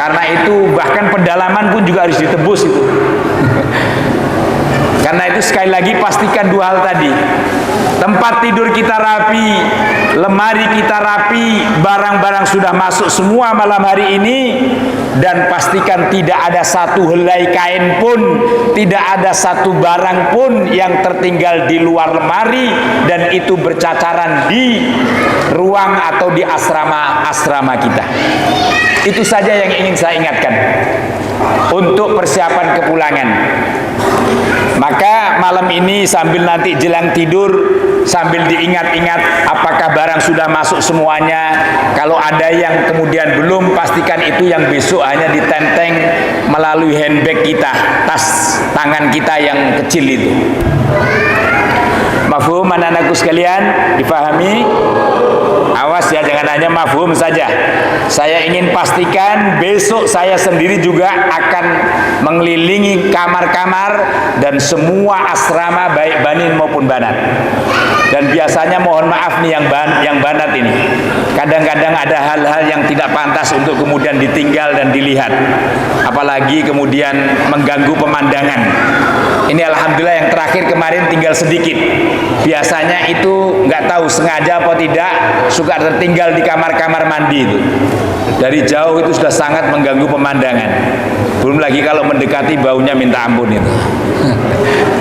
Karena itu bahkan pedalaman pun juga harus ditebus itu. Karena itu sekali lagi pastikan dua hal tadi. Tempat tidur kita rapi, lemari kita rapi, barang-barang sudah masuk semua malam hari ini, dan pastikan tidak ada satu helai kain pun, tidak ada satu barang pun yang tertinggal di luar lemari, dan itu bercacaran di ruang atau di asrama kita. Itu saja yang ingin saya ingatkan untuk persiapan kepulangan. Maka malam ini sambil nanti jelang tidur, sambil diingat-ingat apakah barang sudah masuk semuanya. Kalau ada yang kemudian belum, pastikan itu yang besok hanya ditenteng melalui handbag kita, tas tangan kita yang kecil itu. Mafhum anak-anakku sekalian, difahami? Awas ya, jangan hanya mafhum saja. Saya ingin pastikan besok saya sendiri juga akan mengelilingi kamar-kamar dan semua asrama baik banin maupun banat. Dan biasanya mohon maaf nih yang banat ini, kadang-kadang ada hal-hal yang tidak pantas untuk kemudian ditinggal dan dilihat, apalagi kemudian mengganggu pemandangan. Ini alhamdulillah yang terakhir kemarin tinggal sedikit. Biasanya itu nggak tahu sengaja apa tidak, suka tertinggal di kamar-kamar mandi itu. Dari jauh itu sudah sangat mengganggu pemandangan. Belum lagi kalau mendekati baunya minta ampun itu.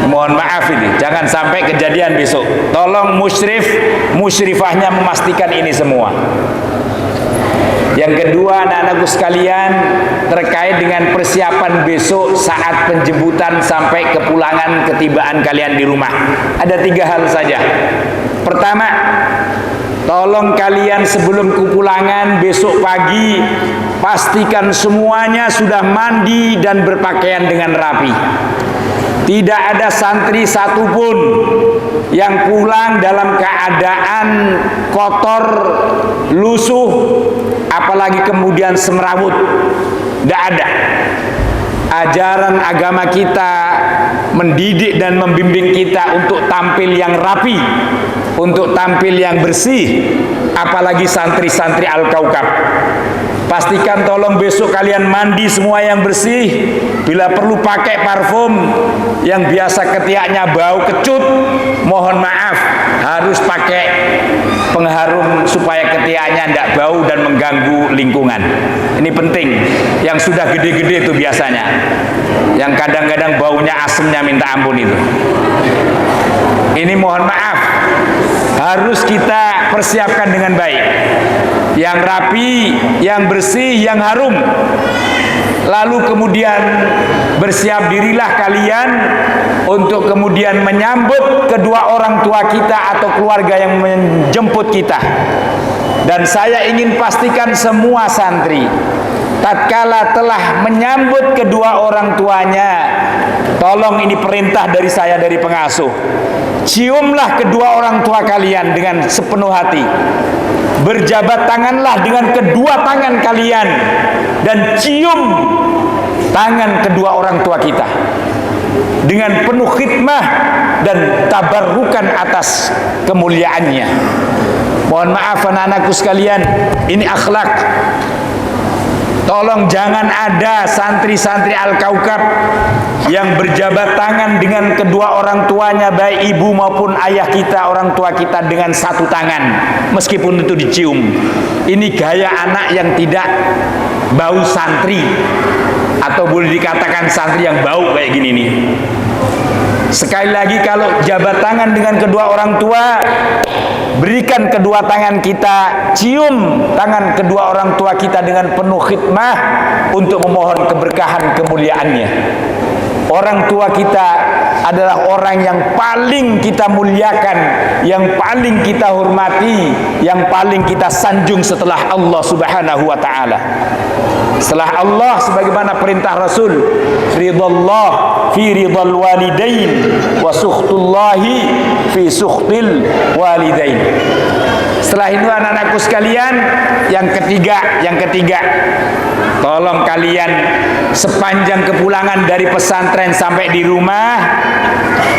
Mohon maaf ini, jangan sampai kejadian besok. Tolong musyrifahnya memastikan ini semua. Yang kedua, anak-anakku sekalian, terkait dengan persiapan besok saat penjemputan sampai kepulangan ketibaan kalian di rumah. Ada 3 hal saja. Pertama, tolong kalian sebelum kepulangan besok pagi, pastikan semuanya sudah mandi dan berpakaian dengan rapi. Tidak ada santri satupun yang pulang dalam keadaan kotor, lusuh, apalagi kemudian semrawut. Tidak ada. Ajaran agama kita mendidik dan membimbing kita untuk tampil yang rapi, untuk tampil yang bersih, apalagi santri-santri Al-Kaukab. Pastikan tolong besok kalian mandi semua yang bersih. Bila perlu pakai parfum yang biasa ketiaknya bau kecut, mohon maaf, harus pakai pengharum supaya ketiaknya tidak bau dan mengganggu lingkungan. Ini penting. Yang sudah gede-gede itu biasanya, yang kadang-kadang baunya asemnya minta ampun itu. Ini mohon maaf, harus kita persiapkan dengan baik. Yang rapi, yang bersih, yang harum. Lalu kemudian bersiap dirilah kalian untuk kemudian menyambut kedua orang tua kita atau keluarga yang menjemput kita. Dan saya ingin pastikan semua santri, tatkala telah menyambut kedua orang tuanya, tolong ini perintah dari saya, dari pengasuh, ciumlah kedua orang tua kalian dengan sepenuh hati. Berjabat tanganlah dengan kedua tangan kalian dan cium tangan kedua orang tua kita dengan penuh khidmah dan tabarrukan atas kemuliaannya. Mohon maaf anak-anakku sekalian, ini akhlak. Tolong jangan ada santri-santri Al-Kaukab yang berjabat tangan dengan kedua orang tuanya, baik ibu maupun ayah kita, orang tua kita, dengan satu tangan, meskipun itu dicium. Ini gaya anak yang tidak bau santri, atau boleh dikatakan santri yang bau kayak gini nih. Sekali lagi, kalau jabat tangan dengan kedua orang tua, berikan kedua tangan kita, cium tangan kedua orang tua kita dengan penuh khidmah untuk memohon keberkahan kemuliaannya. Orang tua kita adalah orang yang paling kita muliakan, yang paling kita hormati, yang paling kita sanjung setelah Allah Subhanahu wa ta'ala. Setelah Allah, sebagaimana perintah Rasul, ridallah fi ridal walidain wa sukhtullahi fi sukhtil walidain. Setelah itu anak-anakku sekalian, yang ketiga, tolong kalian sepanjang kepulangan dari pesantren sampai di rumah,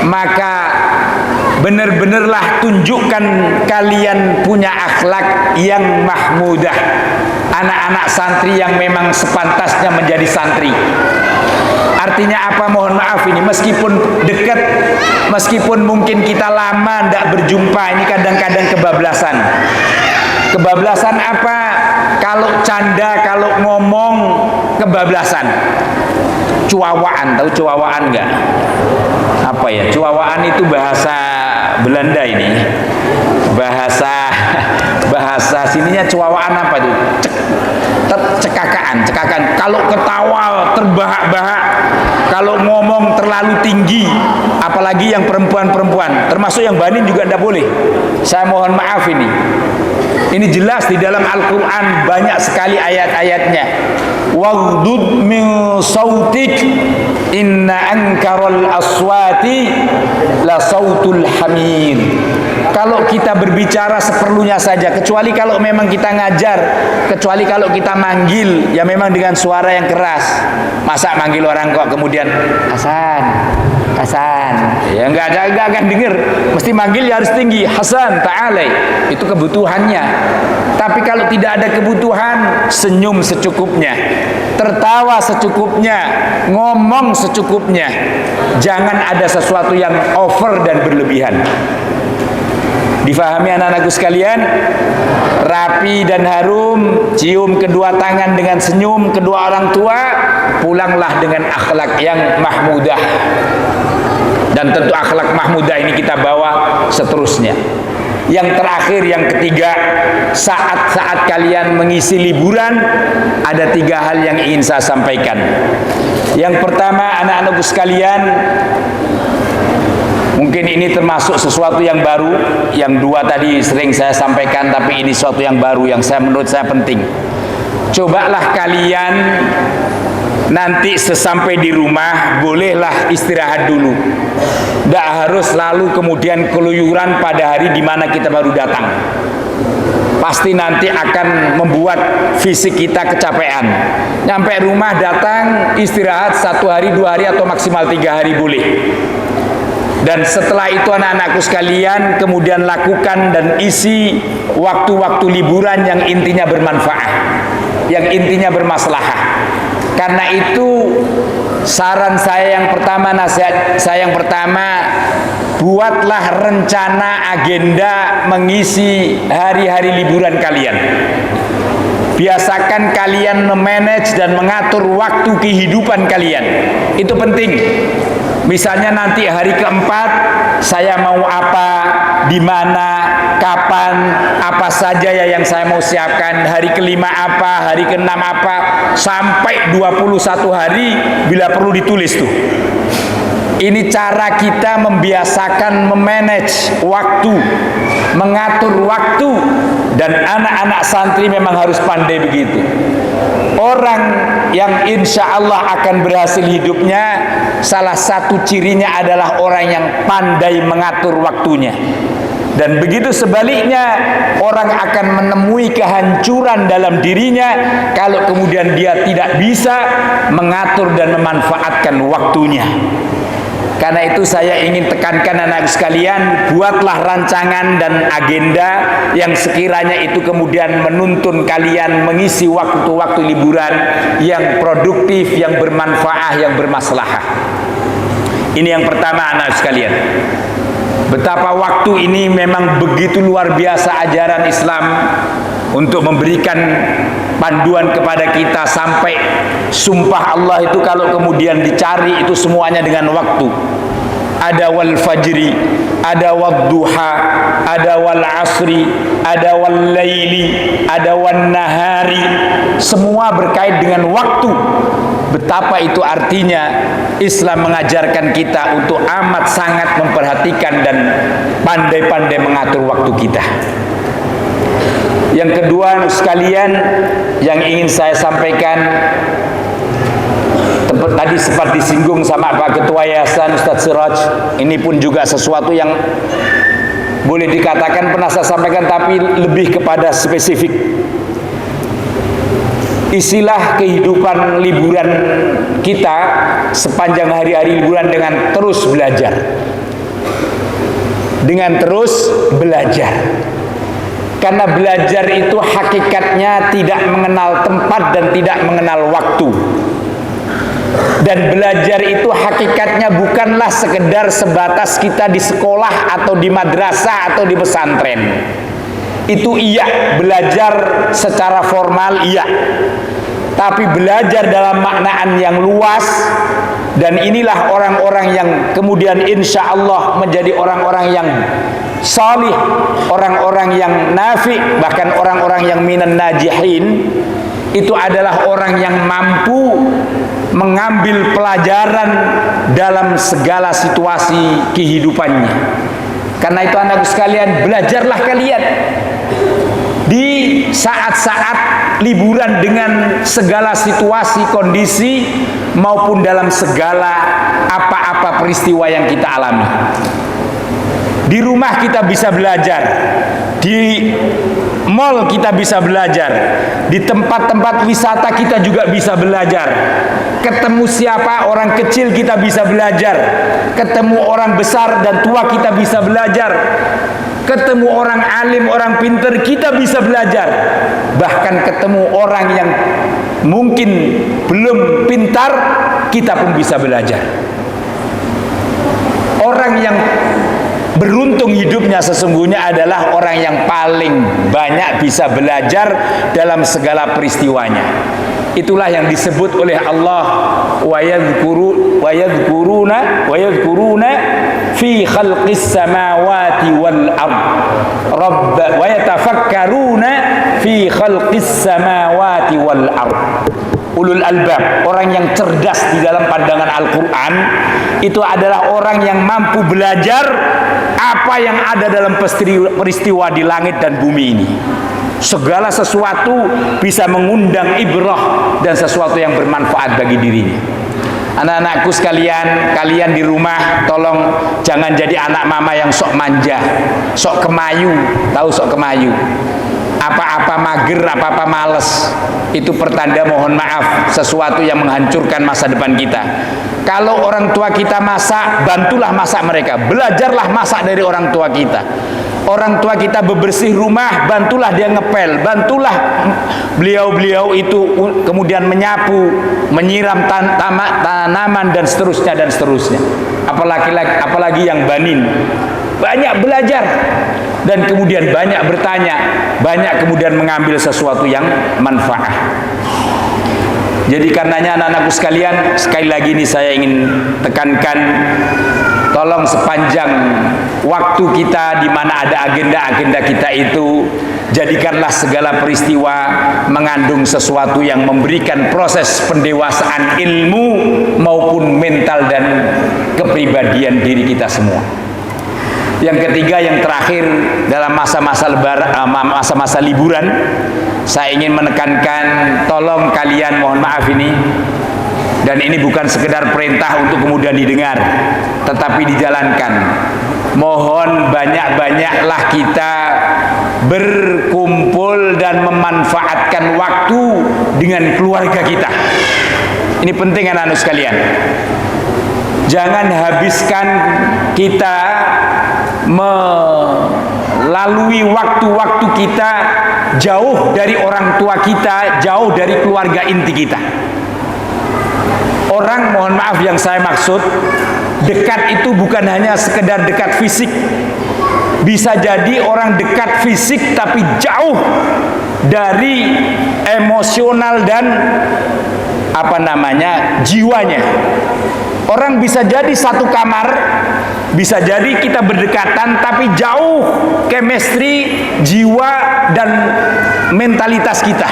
maka benar-benarlah tunjukkan kalian punya akhlak yang mahmudah. Anak-anak santri yang memang sepantasnya menjadi santri. Artinya apa? Mohon maaf, ini meskipun dekat, meskipun mungkin kita lama tidak berjumpa, ini kadang-kadang kebablasan. Kebablasan apa? Kalau canda, kalau ngomong kebablasan. Cuawaan, tahu cuawaan enggak? Apa ya? Cuawaan itu bahasa Belanda ini. Bahasa sininya cuawaan apa itu? Cekakaan. Kalau ketawa terbahak-bahak, kalau ngomong terlalu tinggi, apalagi yang perempuan-perempuan, termasuk yang banin juga tidak boleh. Saya mohon maaf ini. Ini jelas di dalam Al-Quran banyak sekali ayat-ayatnya. Waghdud min sautik inna ankaral aswati la sautul hamir. Kalau kita berbicara seperlunya saja, kecuali kalau memang kita ngajar, kecuali kalau kita manggil, ya memang dengan suara yang keras. Masa manggil orang kok kemudian Hasan, ya enggak akan dengar. Mesti manggil ya harus tinggi, Hasan, ta'alai. Itu kebutuhannya. Tapi kalau tidak ada kebutuhan, senyum secukupnya, tertawa secukupnya, ngomong secukupnya. Jangan ada sesuatu yang over dan berlebihan. Difahami anak-anakku sekalian? Rapi dan harum, cium kedua tangan dengan senyum kedua orang tua, pulanglah dengan akhlak yang mahmudah. Dan tentu akhlak mahmudah ini kita bawa seterusnya. Yang terakhir, yang ketiga, saat-saat kalian mengisi liburan, ada 3 hal yang ingin saya sampaikan. Yang pertama, anak-anakku sekalian, mungkin ini termasuk sesuatu yang baru. Yang 2 tadi sering saya sampaikan, tapi ini sesuatu yang baru yang menurut saya penting. Cobalah kalian nanti sesampai di rumah, bolehlah istirahat dulu. Tidak harus lalu kemudian keluyuran pada hari di mana kita baru datang. Pasti nanti akan membuat fisik kita kecapean. Nyampe rumah datang, istirahat 1 hari, 2 hari, atau maksimal 3 hari boleh. Dan setelah itu anak-anakku sekalian, kemudian lakukan dan isi waktu-waktu liburan yang intinya bermanfaat, yang intinya bermaslahah. Karena itu saran saya yang pertama, nasihat saya yang pertama, buatlah rencana agenda mengisi hari-hari liburan kalian. Biasakan kalian memanage dan mengatur waktu kehidupan kalian. Itu penting. Misalnya nanti hari keempat saya mau apa, di mana, kapan, apa saja ya yang saya mau siapkan. Hari kelima apa, hari keenam apa, sampai 21 hari bila perlu ditulis tuh. Ini cara kita membiasakan memanage waktu, mengatur waktu, dan anak-anak santri memang harus pandai begitu. Orang yang insya Allah akan berhasil hidupnya, salah satu cirinya adalah orang yang pandai mengatur waktunya. Dan begitu sebaliknya, orang akan menemui kehancuran dalam dirinya kalau kemudian dia tidak bisa mengatur dan memanfaatkan waktunya. Karena itu saya ingin tekankan anak sekalian, buatlah rancangan dan agenda yang sekiranya itu kemudian menuntun kalian mengisi waktu-waktu liburan yang produktif, yang bermanfaat, yang bermaslahah. Ini yang pertama anak sekalian. Betapa waktu ini memang begitu luar biasa ajaran Islam untuk memberikan panduan kepada kita, sampai sumpah Allah itu kalau kemudian dicari itu semuanya dengan waktu. Ada wal fajri, ada wad duha, ada wal asri, ada wal laili, ada wan nahari. Semua berkait dengan waktu. Betapa itu artinya Islam mengajarkan kita untuk amat sangat memperhatikan dan pandai-pandai mengatur waktu kita. Yang kedua sekalian, yang ingin saya sampaikan, tadi sempat disinggung sama Pak Ketua Yayasan Ustadz Siraj. Ini pun juga sesuatu yang boleh dikatakan pernah saya sampaikan, tapi lebih kepada spesifik. Isilah kehidupan liburan kita sepanjang hari-hari liburan dengan terus belajar. dengan terus belajar. Karena belajar itu hakikatnya tidak mengenal tempat dan tidak mengenal waktu. Dan belajar itu hakikatnya bukanlah sekedar sebatas kita di sekolah atau di madrasah atau di pesantren. Itu iya, belajar secara formal iya. Tapi belajar dalam maknaan yang luas, dan inilah orang-orang yang kemudian insya Allah menjadi orang-orang yang salih, orang-orang yang nafi, bahkan orang-orang yang minan najihin. Itu adalah orang yang mampu mengambil pelajaran dalam segala situasi kehidupannya. Karena itu anakku sekalian, belajarlah kalian di saat-saat liburan dengan segala situasi, kondisi, maupun dalam segala apa-apa peristiwa yang kita alami. Di rumah kita bisa belajar, di mall kita bisa belajar, di tempat-tempat wisata kita juga bisa belajar. Ketemu siapa, orang kecil kita bisa belajar, ketemu orang besar dan tua kita bisa belajar, ketemu orang alim, orang pintar kita bisa belajar, bahkan ketemu orang yang mungkin belum pintar kita pun bisa belajar. Orang yang beruntung hidupnya sesungguhnya adalah orang yang paling banyak bisa belajar dalam segala peristiwanya. Itulah yang disebut oleh Allah wa yadhkuruna fi khalqis samawati wal ard wa yatafakkaruna fi khalqis samawati wal ard. Ulul albab, orang yang cerdas di dalam pandangan Al-Quran, itu adalah orang yang mampu belajar apa yang ada dalam peristiwa di langit dan bumi ini. Segala sesuatu bisa mengundang ibrah dan sesuatu yang bermanfaat bagi dirinya. Anak-anakku sekalian, kalian di rumah tolong jangan jadi anak mama yang sok manja, sok kemayu. Tahu sok kemayu? Apa-apa mager, apa-apa males. Itu pertanda, mohon maaf, sesuatu yang menghancurkan masa depan kita. Kalau orang tua kita masak, bantulah masak mereka. Belajarlah masak dari orang tua kita. Orang tua kita bebersih rumah, bantulah dia ngepel, bantulah beliau-beliau itu kemudian menyapu, menyiram tanaman dan seterusnya. Apalagi yang banin. Banyak belajar dan kemudian banyak bertanya, banyak kemudian mengambil sesuatu yang manfaat. Jadi karenanya anak-anakku sekalian, sekali lagi ini saya ingin tekankan, tolong sepanjang waktu kita di mana ada agenda-agenda kita itu, jadikanlah segala peristiwa mengandung sesuatu yang memberikan proses pendewasaan ilmu maupun mental dan kepribadian diri kita semua. Yang ketiga, yang terakhir, dalam masa-masa liburan, saya ingin menekankan, tolong kalian, mohon maaf ini, dan ini bukan sekedar perintah untuk kemudian didengar, tetapi dijalankan. Mohon banyak-banyaklah kita berkumpul dan memanfaatkan waktu dengan keluarga kita. Ini penting anak-anak sekalian. Jangan habiskan kita melalui waktu-waktu kita jauh dari orang tua kita, jauh dari keluarga inti kita. Orang, mohon maaf yang saya maksud, dekat itu bukan hanya sekedar dekat fisik. Bisa jadi orang dekat fisik tapi jauh dari emosional dan jiwanya. Orang bisa jadi satu kamar, bisa jadi kita berdekatan tapi jauh chemistry, jiwa dan mentalitas kita.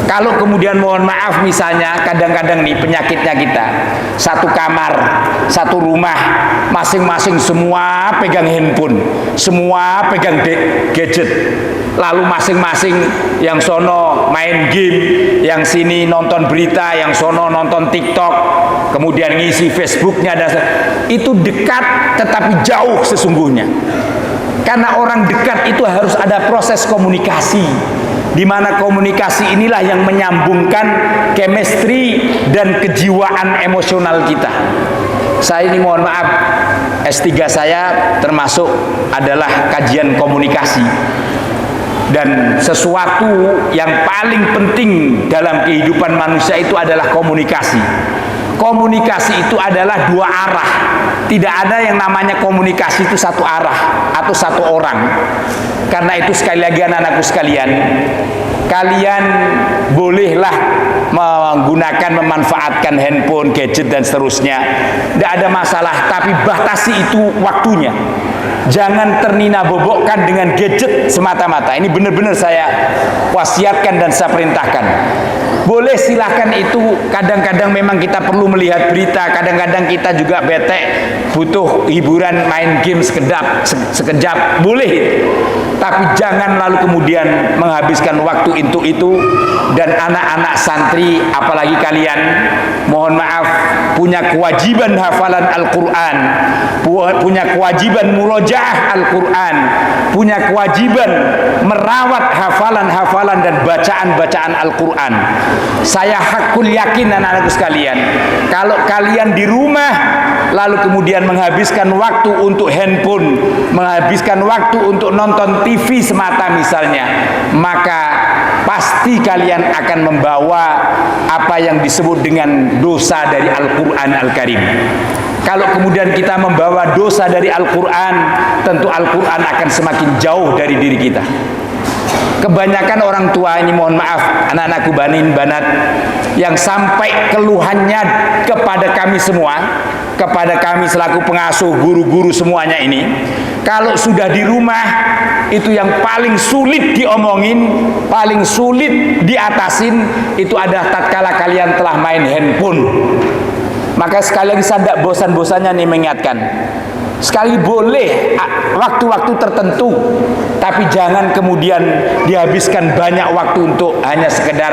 Kalau kemudian mohon maaf misalnya kadang-kadang nih penyakitnya kita, satu kamar, satu rumah, masing-masing semua pegang handphone, semua pegang gadget, lalu masing-masing yang sono main game, yang sini nonton berita, yang sono nonton TikTok, kemudian ngisi Facebooknya, dan itu dekat tetapi jauh sesungguhnya. Karena orang dekat itu harus ada proses komunikasi, di mana komunikasi inilah yang menyambungkan chemistry dan kejiwaan emosional kita. Saya ini mohon maaf, S3 saya termasuk adalah kajian komunikasi. Dan sesuatu yang paling penting dalam kehidupan manusia itu adalah komunikasi. Komunikasi itu adalah dua arah. Tidak ada yang namanya komunikasi itu satu arah atau satu orang. Karena itu sekali lagi anak-anakku sekalian, kalian bolehlah memanfaatkan handphone, gadget dan seterusnya. Tidak ada masalah, tapi batasi itu waktunya. Jangan ternina-bobokkan dengan gadget semata-mata. Ini benar-benar saya wasiatkan dan saya perintahkan. Boleh silahkan itu, kadang-kadang memang kita perlu melihat berita, kadang-kadang kita juga bete, butuh hiburan, main game sekejap, boleh. Tapi jangan lalu kemudian menghabiskan waktu untuk itu. Dan anak-anak santri, apalagi kalian, mohon maaf, punya kewajiban hafalan Al-Quran, punya kewajiban murojaah Al-Quran, punya kewajiban merawat hafalan-hafalan dan bacaan-bacaan Al-Quran. Saya hakul yakin anak-anakku sekalian, kalau kalian di rumah lalu kemudian menghabiskan waktu untuk handphone, menghabiskan waktu untuk nonton TV semata misalnya, maka pasti kalian akan membawa apa yang disebut dengan dosa dari Al-Quran Al-Karim. Kalau kemudian kita membawa dosa dari Al-Quran, tentu Al-Quran akan semakin jauh dari diri kita. Kebanyakan orang tua ini, mohon maaf, anak-anakku banin banat, yang sampai keluhannya kepada kami semua, kepada kami selaku pengasuh, guru-guru semuanya ini, kalau sudah di rumah, itu yang paling sulit diomongin, paling sulit diatasin, itu adalah tatkala kalian telah main handphone. Maka sekali lagi saya tidak bosan-bosannya nih mengingatkan, sekali boleh waktu-waktu tertentu, tapi jangan kemudian dihabiskan banyak waktu untuk hanya sekedar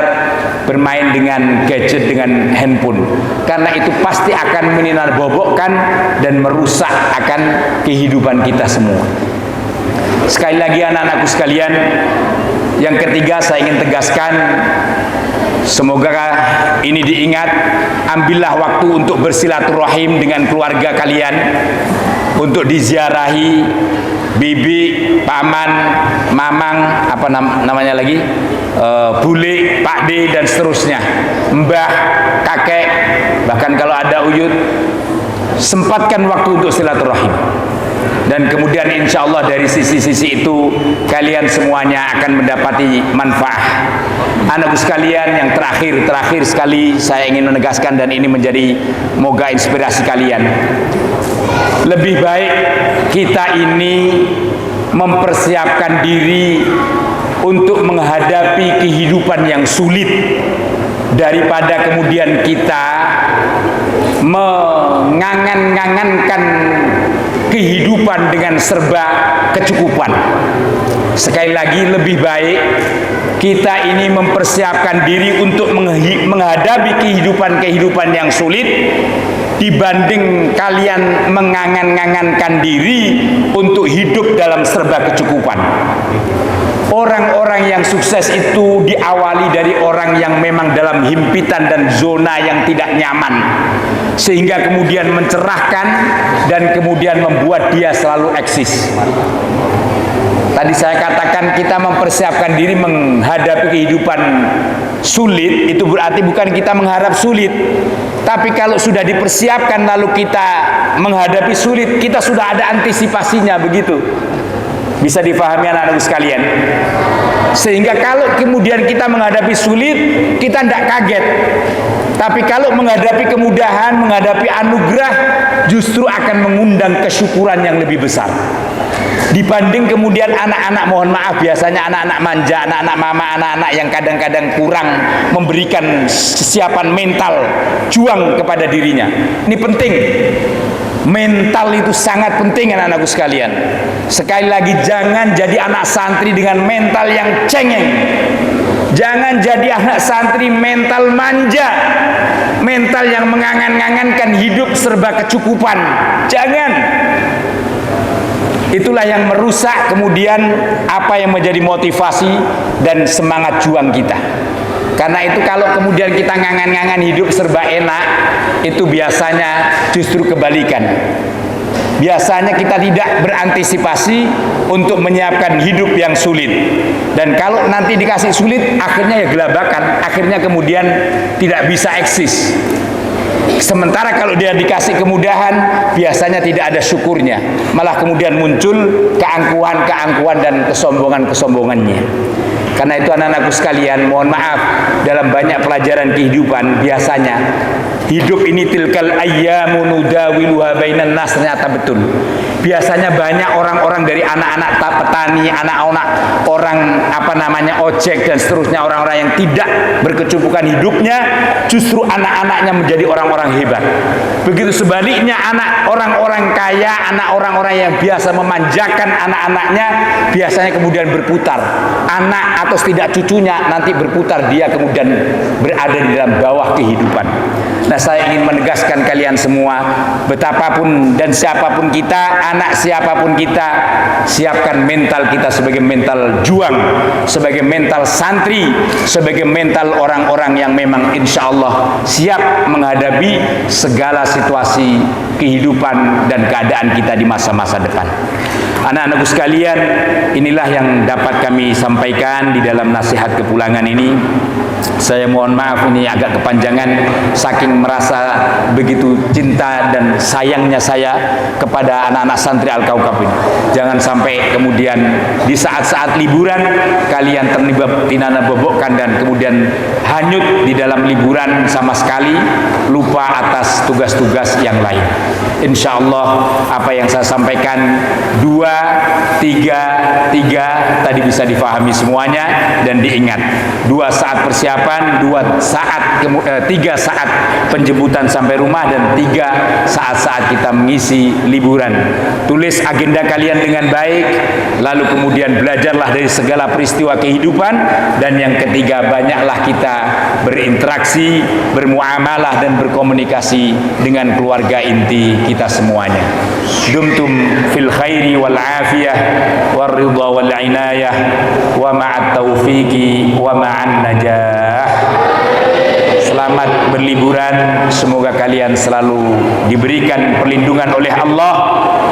bermain dengan gadget, dengan handphone, karena itu pasti akan menina-bobokkan dan merusak akan kehidupan kita semua. Sekali lagi anak-anakku sekalian, yang ketiga saya ingin tegaskan, semoga ini diingat, ambillah waktu untuk bersilaturahim dengan keluarga kalian, untuk diziarahi bibi, paman, mamang, apa namanya lagi, bule, pakde dan seterusnya, mbah, kakek, bahkan kalau ada uyut, sempatkan waktu untuk silaturahim. Dan kemudian insya Allah dari sisi-sisi itu kalian semuanya akan mendapati manfaat. Anakku sekalian, yang terakhir sekali saya ingin menegaskan, dan ini menjadi moga inspirasi kalian. Lebih baik kita ini mempersiapkan diri untuk menghadapi kehidupan yang sulit, daripada kemudian kita mengangan-ngangankan kehidupan dengan serba kecukupan. Sekali lagi, lebih baik kita ini mempersiapkan diri untuk menghadapi kehidupan-kehidupan yang sulit, dibanding kalian mengangan-ngangankan diri untuk hidup dalam serba kecukupan. Orang-orang yang sukses itu diawali dari orang yang memang dalam himpitan dan zona yang tidak nyaman, sehingga kemudian mencerahkan dan kemudian membuat dia selalu eksis. Tadi saya katakan kita mempersiapkan diri menghadapi kehidupan sulit, itu berarti bukan kita mengharap sulit, tapi kalau sudah dipersiapkan lalu kita menghadapi sulit, kita sudah ada antisipasinya, begitu. Bisa difahami anak-anak sekalian. Sehingga kalau kemudian kita menghadapi sulit, kita tidak kaget. Tapi kalau menghadapi kemudahan, menghadapi anugerah, justru akan mengundang kesyukuran yang lebih besar. Dibanding kemudian anak-anak, mohon maaf, biasanya anak-anak manja, anak-anak mama, anak-anak yang kadang-kadang kurang memberikan kesiapan mental, juang kepada dirinya. Ini penting. Mental itu sangat penting anak-anakku sekalian. Sekali lagi, jangan jadi anak santri dengan mental yang cengeng. Jangan jadi anak santri mental manja, mental yang mengangan-angankan hidup serba kecukupan. Jangan. Itulah yang merusak kemudian apa yang menjadi motivasi dan semangat juang kita. Karena itu kalau kemudian kita ngangan-ngangan hidup serba enak, itu biasanya justru kebalikan. biasanya kita tidak berantisipasi untuk menyiapkan hidup yang sulit. Dan kalau nanti dikasih sulit, akhirnya ya gelabakan, akhirnya kemudian tidak bisa eksis. Sementara kalau dia dikasih kemudahan, biasanya tidak ada syukurnya, malah kemudian muncul keangkuhan dan kesombongannya. Karena itu anak-anakku sekalian, mohon maaf, dalam banyak pelajaran kehidupan biasanya hidup ini tilkal ayyamu nudawiluha bainan nas, ternyata betul. Biasanya banyak orang-orang dari anak-anak petani, anak-anak orang ojek dan seterusnya, orang-orang yang tidak berkecukupan hidupnya, justru anak-anaknya menjadi orang-orang hebat. Begitu sebaliknya, anak orang-orang kaya, anak orang-orang yang biasa memanjakan anak-anaknya, biasanya kemudian berputar. Anak atau tidak cucunya nanti berputar, dia kemudian berada di dalam bawah kehidupan. Nah, saya ingin menegaskan kalian semua, betapapun dan siapapun kita, anak siapapun kita, siapkan mental kita sebagai mental juang, sebagai mental santri, sebagai mental orang-orang yang memang insya Allah siap menghadapi segala situasi kehidupan dan keadaan kita di masa-masa depan. Anak-anakku sekalian, inilah yang dapat kami sampaikan di dalam nasihat kepulangan ini. Saya mohon maaf ini agak kepanjangan, saking merasa begitu cinta dan sayangnya saya kepada anak-anak santri Al-Kaukab ini. Jangan sampai kemudian di saat-saat liburan kalian terlibat tinana bobokkan dan kemudian hanyut di dalam liburan sama sekali, lupa atas tugas-tugas yang lain. Insya Allah apa yang saya sampaikan 2, 3 tadi bisa difahami semuanya dan diingat. 2 saat persiapan, 3 saat penjemputan sampai rumah, dan 3 saat-saat kita mengisi liburan. Tulis agenda kalian dengan baik, lalu kemudian belajarlah dari segala peristiwa kehidupan, dan yang ketiga, banyaklah kita berinteraksi, bermuamalah dan berkomunikasi dengan keluarga inti kita semuanya. Dumtum fil khairi wal afiyah war ridha wal inayah wa ma'at taufiqi wa ma'an najah. Selamat berliburan, semoga kalian selalu diberikan perlindungan oleh Allah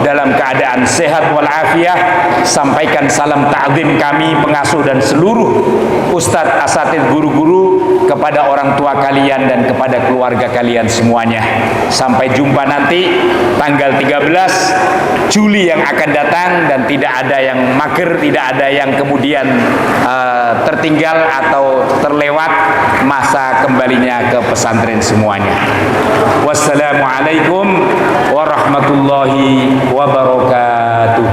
dalam keadaan sehat wal afiyah. Sampaikan salam ta'zim kami pengasuh dan seluruh ustadz, asatidz, guru-guru kepada orang tua kalian dan kepada keluarga kalian semuanya. Sampai jumpa nanti tanggal 13 Juli yang akan datang, dan tidak ada yang mager, tidak ada yang kemudian tertinggal atau terlewat masa kembalinya ke pesantren semuanya. Wassalamualaikum warahmatullahi wabarakatuh.